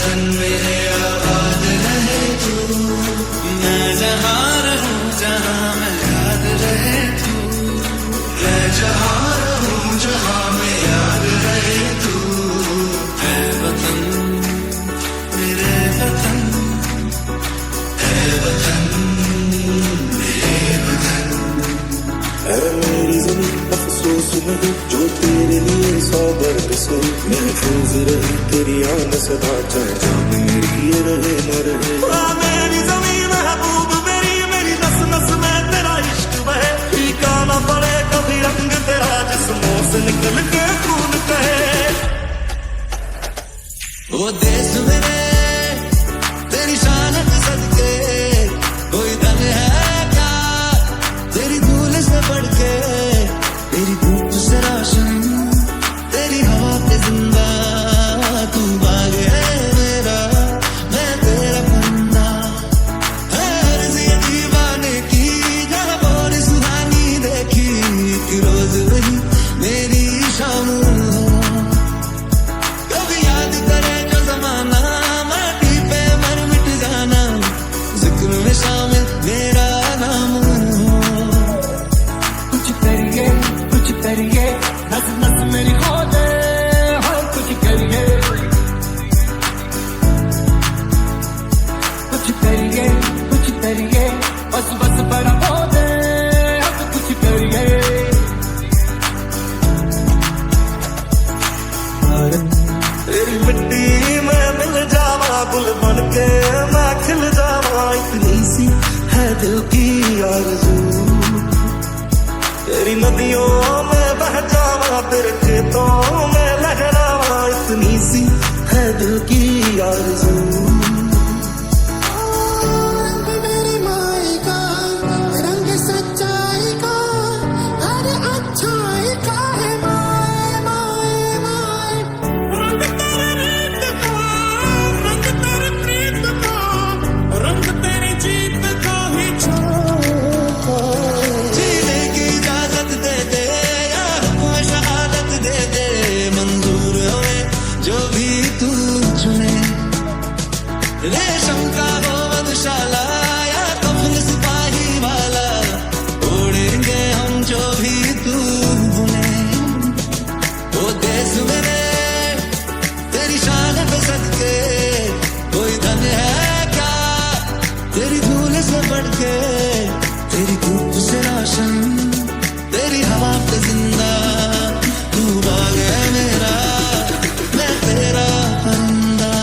वतन मेरे आबाद रहे तू, मैं जहाँ रहूं जहाँ में याद रहे तू, मैं जहाँ रहूं जहाँ में याद रहे तू, है वतन मेरे वतन, है वतन मेरे वतन। है मेरी ज़मीं अफसोस नहीं जो तेरे लिए 100 दर्द से महफूज रही तेरी आन सदा, चाहे जान मेरी ये रहे न रहे। मेरी ज़मीं महबूब मेरी, मेरी नस नस में तेरा इश्क बहे, फीका ना पड़े कभी रंग तेरा जिस्मों से निकल के खून कहे। वो देश मेरे तेरी शान पे सदके, कोई धन है क्या तेरी धूल से बढ़ के, तेरी धूप से रोशन तेरी हवा पे जिंदा, तू बाग है मेरा मैं तेरा बंदा, है अर्ज़ ये दीवाने की जहाँ बोल सुहानी देखी, एक रोज वही मेरी शाम हो, कभी याद करे जो जमाना माटी पे मर मिट जाना, जिक्र में शामिल मेरा नाम हो। कुछ करिए नस नस मेरी खो दे, हाँ कुछ करिए बस बस बड़ा खो दे, अब कुछ करिए। तेरी मिट्टी में मिल जावा गुल बन के मैं खिल जावा, इतनी सी है दिल की आरज़ू, तेरी नदियों में बह जावा तेरे खेतों में लहरावा, इतनी सी है दिल की आरज़ू। मेरी माई का रंग सच्चाई का, हर अच्छाई का है माए माए माए, रंग तेरे रीत का, रंग तेरे प्रीत का, रंग तेरी जीत का ही छाया। जीने की इजाजत दे दे या हुक्म शहादत दे दे, मंजूर होए जो भी तू चुने, रेशम का हो मधुशाला या कफन सिपाही वाला, ओढ़ेंगे हम जो भी तू बुने। वो देश मेरे तेरी शान पे सदके, कोई धन है क्या तेरी धूल से बढ़ के, तेरी धूप से रोशन तेरी हवा पे जिंदा, तू बाग है मेरा मैं तेरा बंदा,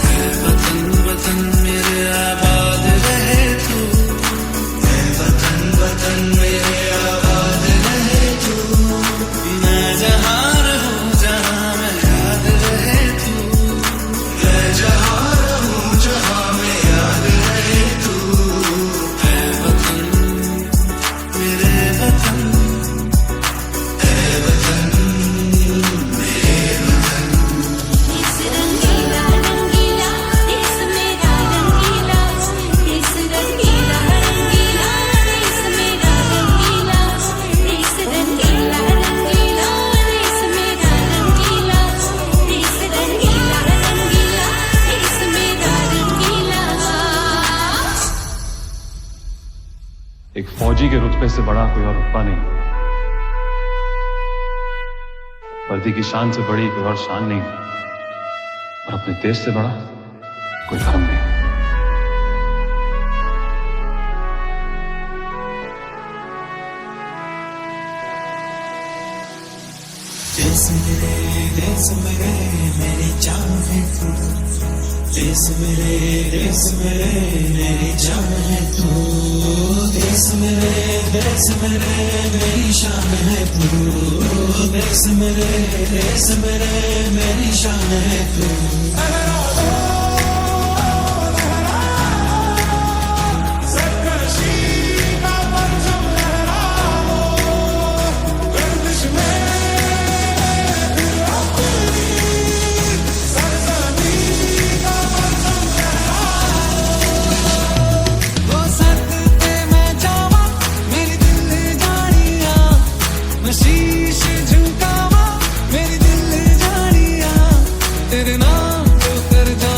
है वतन वतन मेरे आबाद रहे तू, है वतन वतन मेरे आबाद रहे तू, मैं जहाँ रहूं जहाँ में याद रहे तू, मैं जहाँ रहूं जहाँ में याद रहे तू, है वतन मेरे वतन, है वतन मेरे वतन। इस रंगीला रंगीला देश मेरा रंगीला, इस रंगीला रंगीला देश मेरा रंगीला, इस रंगीला रंगीला देश मेरा रंगीला, इस रंगीला रंगीला देश मेरा रंगीला। एक फौजी के रुतबे से बड़ा कोई और रुतबा नहीं, वर्दी की शान से बड़ी कोई और शान नहीं, और अपने देश से बड़ा कोई धर्म नहीं। देश मेरे मेरी जान है तू, देश मेरे मेरी जान है तू, देश मेरे मेरी शान है तू, देश मेरे मेरी शान है तू। शीश झुकावा मेरी दिल जानिया, तेरे नाम जो कर जा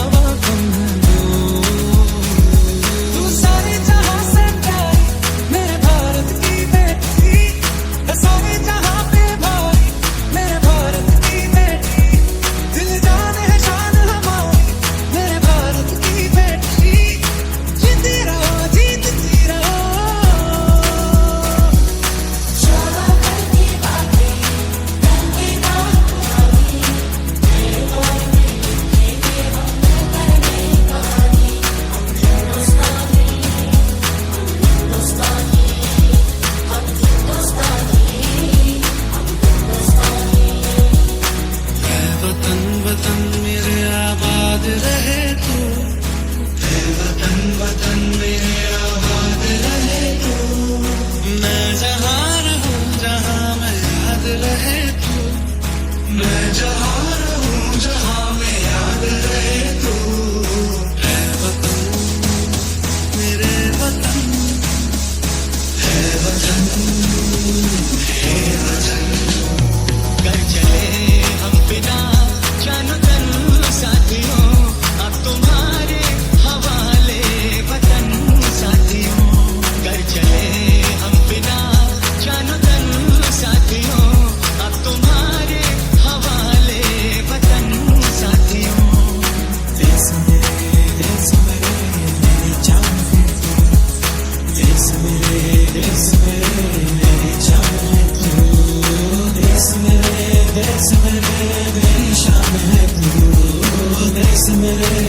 मेरी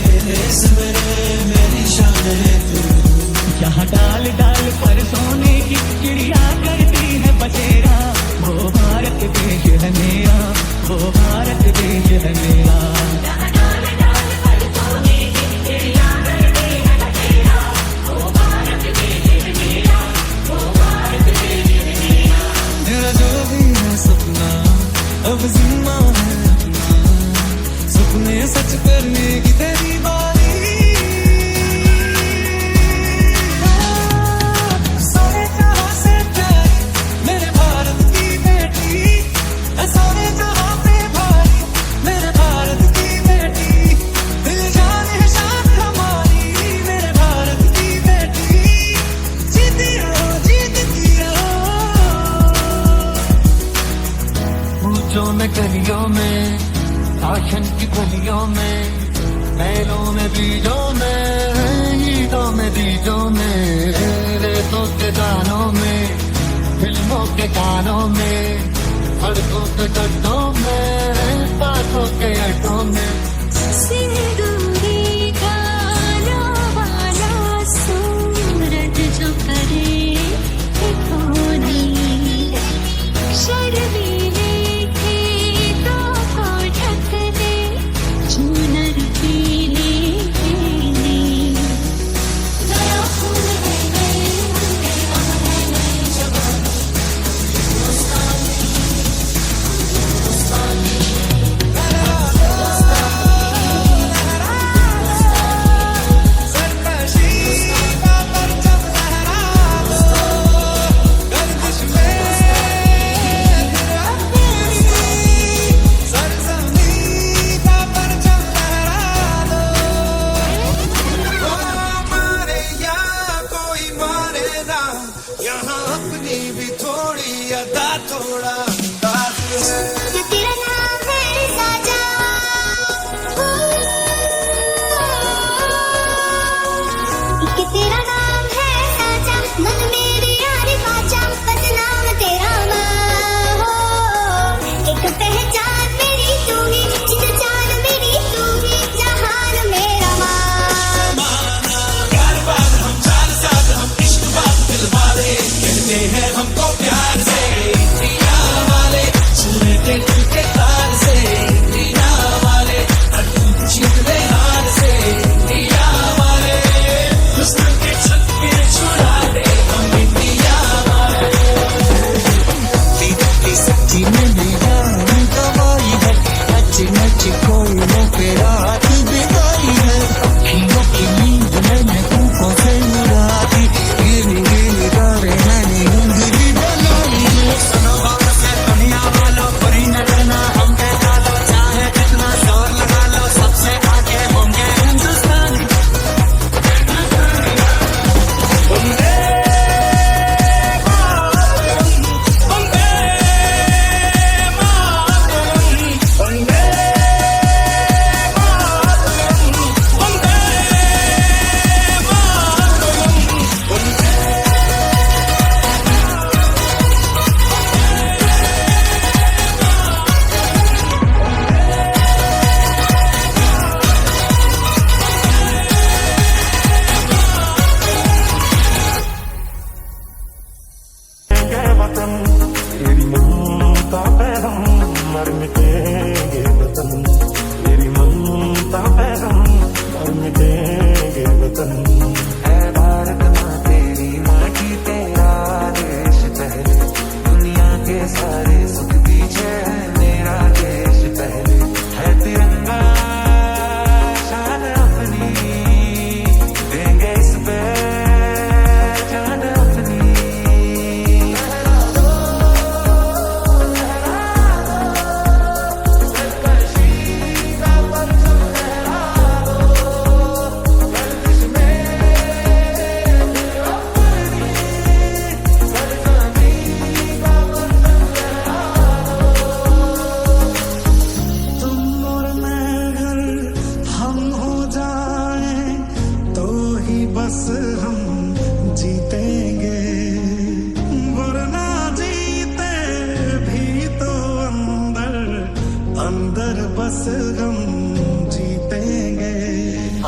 शान है तू। यहाँ डाल डाल पर सोने की चिड़िया करती है बसेरा, वो भारत देश है मेरा, वो भारत देश है मेरा। मेरा जो भी है सपना अब जिम्मा है अपना, सपने सच करने की तेरी बारी। सोने जहां से प्यारी मेरे भारत की बेटी, सोने जहां पे भारी मेरे भारत की बेटी, दिल जान है शान हमारी मेरे भारत की बेटी। जीती रहो जीतती रहो। ऊंचों में गलियों में, शासन की गलियों में, महलों में बीजों में, ईदों में बीजों में, रेतों के गानों में, फिल्मों के गानों में, सड़कों के गड्ढों में, बातों के अड्डों में। सिंदूरी गाना वाला सूरज जो करे ठिठोली, शर्मीले खेतों को ढक दे चुनर पीली पीली। नया फूल है नए मुंडे, नए नए जवान, सरकशी का परचम लहरा दो, गर्दिश में फिर अपनी सरजमी का परचम लहरा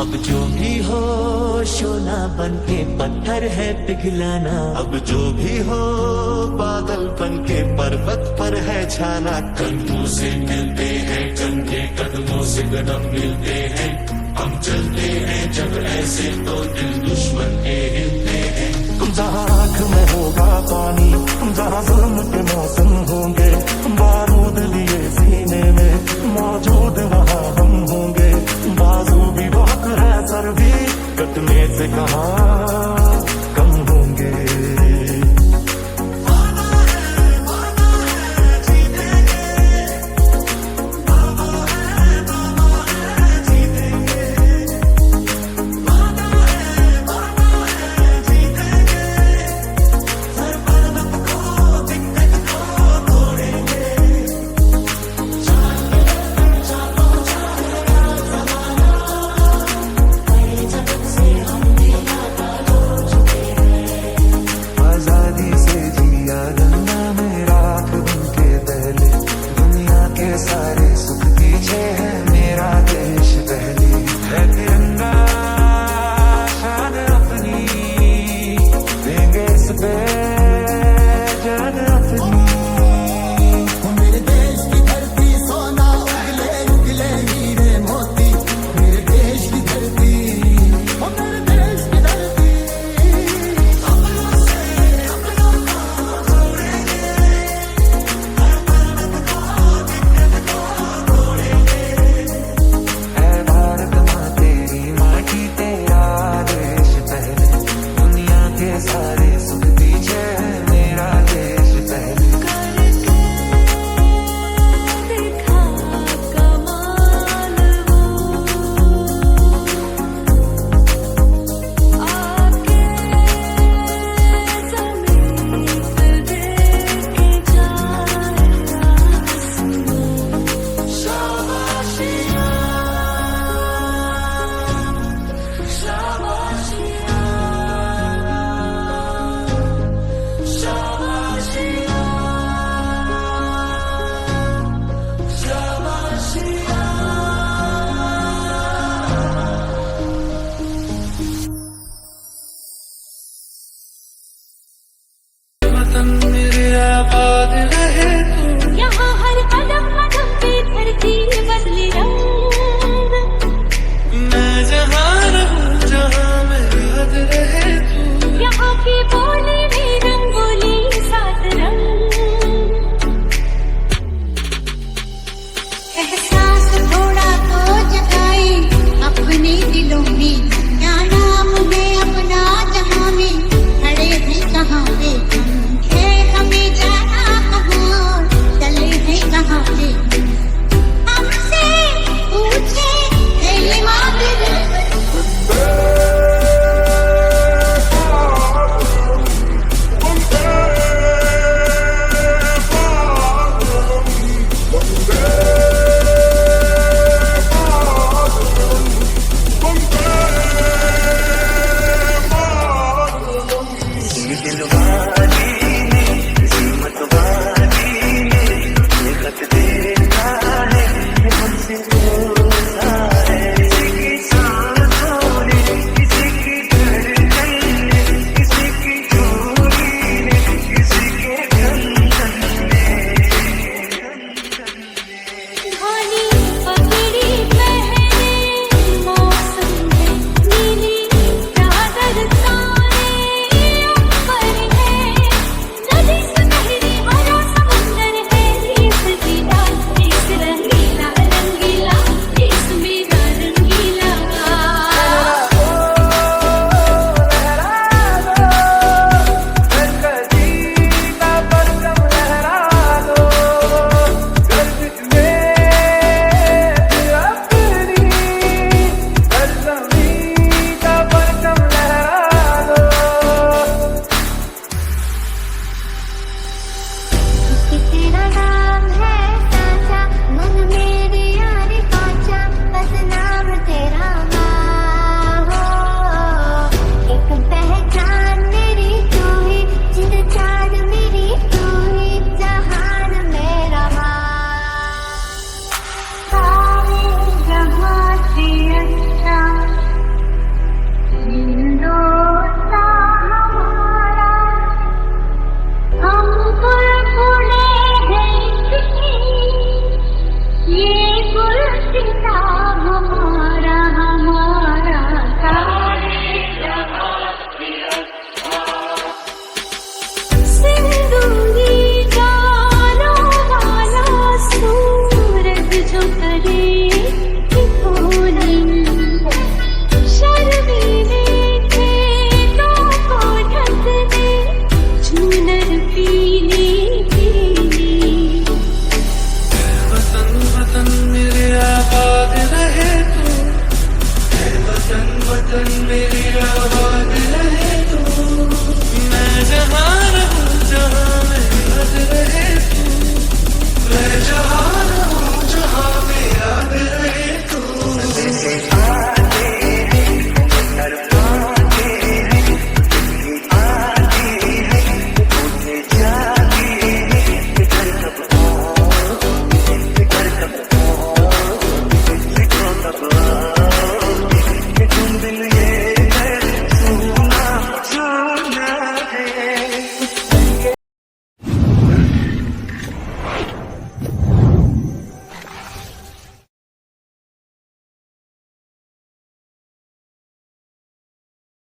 अब जो भी हो शोला बन के पत्थर है पिघलाना, अब जो भी हो बादल बन के पर्वत पर है छाना। कंधों से मिलते हैं कंधे, कदमों से कदम मिलते हैं, हम चलते हैं जब ऐसे तो दिल